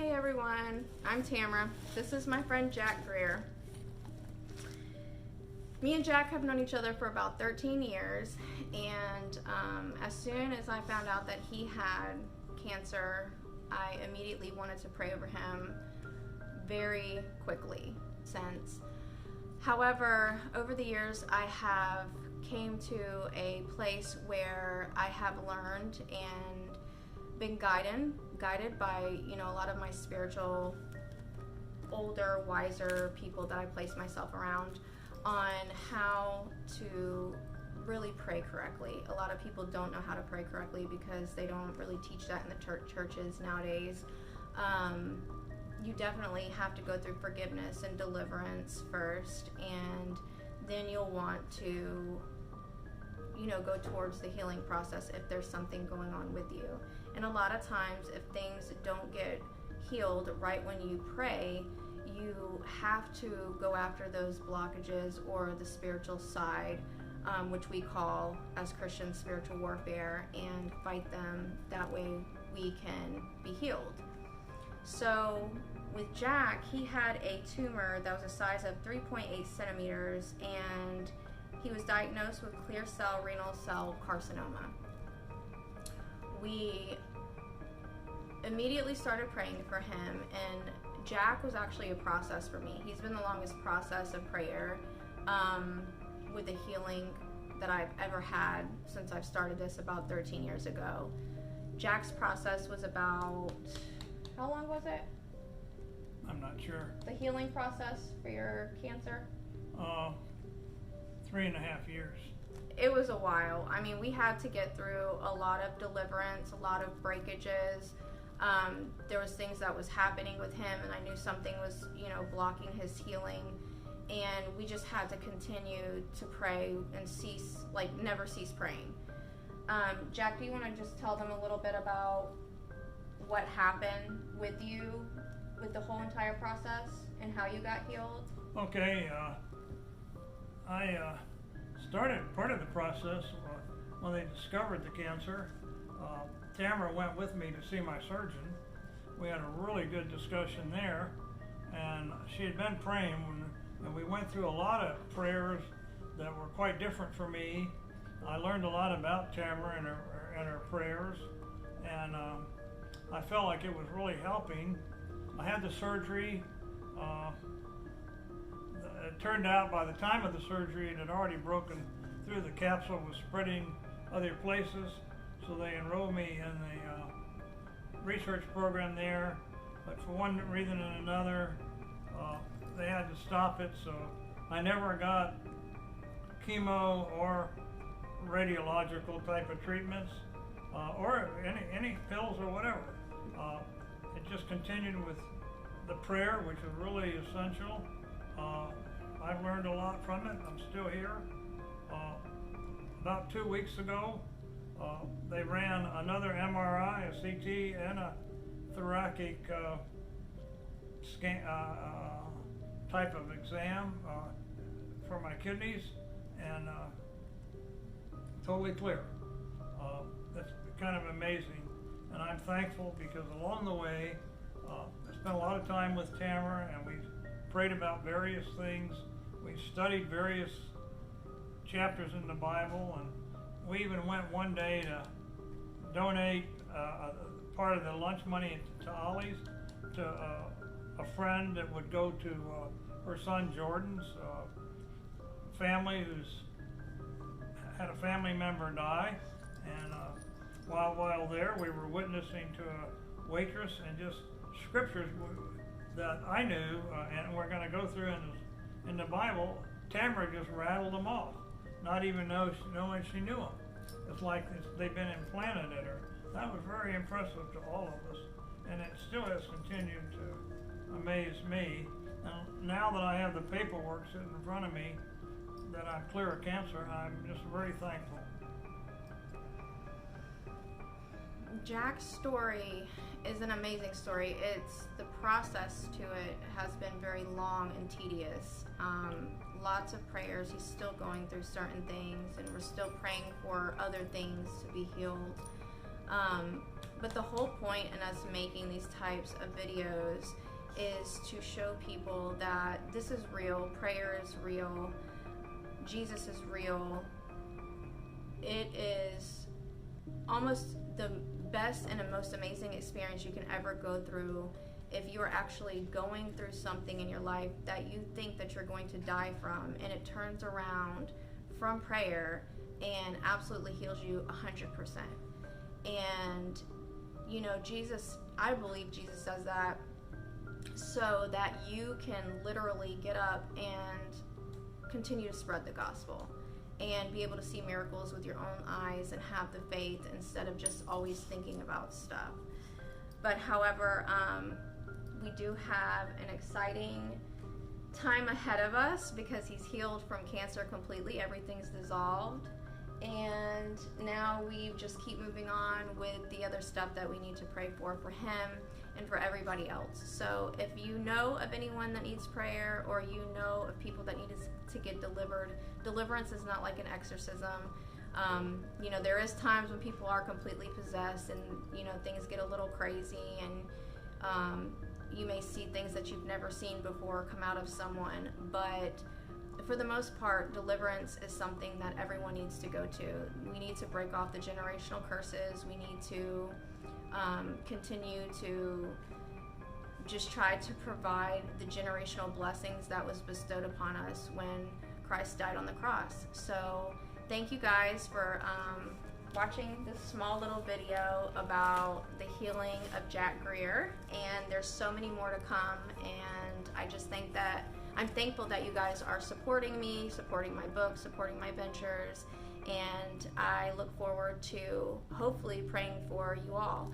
Hey everyone, I'm Tamara. This is my friend Jack Greear. Me and Jack have known each other for about 13 years, and as soon as I found out that he had cancer, I immediately wanted to pray over him very quickly. However, over the years I have came to a place where I have learned and been guided by, a lot of my spiritual, older, wiser people that I place myself around on how to really pray correctly. A lot of people don't know how to pray correctly because they don't really teach that in the churches nowadays. You definitely have to go through forgiveness and deliverance first, and then you'll want to go towards the healing process if there's something going on with you. And a lot of times if things don't get healed right when you pray, you have to go after those blockages or the spiritual side, which we call as Christians spiritual warfare, and fight them. That way we can be healed. So with Jack, he had a tumor that was the size of 3.8 centimeters, and he was diagnosed with clear cell renal cell carcinoma. We immediately started praying for him, and Jack was actually a process for me. He's been the longest process of prayer with the healing that I've ever had since I've started this about 13 years ago. Jack's process was about, how long was it? I'm not sure. The healing process for your cancer? 3.5 years. It was a while. I mean, we had to get through a lot of deliverance, a lot of breakages. There was things that was happening with him, and I knew something was, blocking his healing. And we just had to continue to pray and never cease praying. Jack, do you want to just tell them a little bit about what happened with you with the whole entire process and how you got healed? Okay, I started part of the process when they discovered the cancer. Tamara went with me to see my surgeon. We had a really good discussion there, and she had been praying, and we went through a lot of prayers that were quite different for me. I learned a lot about Tamara and her prayers, and I felt like it was really helping. I had the surgery. It turned out by the time of the surgery it had already broken through. The capsule was spreading other places, so they enrolled me in the research program there, but for one reason and another they had to stop it, so I never got chemo or radiological type of treatments or any pills or whatever. It just continued with the prayer, which is really essential. I've learned a lot from it. I'm still here. About 2 weeks ago, they ran another MRI, a CT, and a thoracic scan type of exam for my kidneys, and totally clear. That's kind of amazing, and I'm thankful because along the way, I spent a lot of time with Tamara, and we prayed about various things. We studied various chapters in the Bible, and we even went one day to donate part of the lunch money to Ollie's to a friend that would go to her son Jordan's family, who's had a family member die. And while there, we were witnessing to a waitress, and just scriptures that I knew and we're going to go through in the Bible. Tamara just rattled them off, not even knowing she knew them. It's like they've been implanted in her. That was very impressive to all of us, and it still has continued to amaze me. And now that I have the paperwork sitting in front of me that I'm clear of cancer, I'm just very thankful. Jack's story is an amazing story. The process to it has been very long and tedious. Lots of prayers. He's still going through certain things, and we're still praying for other things to be healed. But the whole point in us making these types of videos is to show people that this is real, prayer is real, Jesus is real. It is almost the best and the most amazing experience you can ever go through if you are actually going through something in your life that you think that you're going to die from, and it turns around from prayer and absolutely heals you 100%. And you know, Jesus, I believe Jesus does that so that you can literally get up and continue to spread the gospel and be able to see miracles with your own eyes and have the faith instead of just always thinking about stuff. But however, we do have an exciting time ahead of us because he's healed from cancer completely. Everything's dissolved. And now we just keep moving on with the other stuff that we need to pray for him and for everybody else. So if you know of anyone that needs prayer, or you know of people that need to get delivered, deliverance is not like an exorcism. You know, there is times when people are completely possessed and, you know, things get a little crazy, and you may see things that you've never seen before come out of someone. But for the most part, deliverance is something that everyone needs to go to. We need to break off the generational curses. We need to continue to just try to provide the generational blessings that was bestowed upon us when Christ died on the cross. So thank you guys for watching this small little video about the healing of Jack Greear, and there's so many more to come. And I just think that I'm thankful that you guys are supporting me, supporting my book, supporting my ventures, and I look forward to hopefully praying for you all.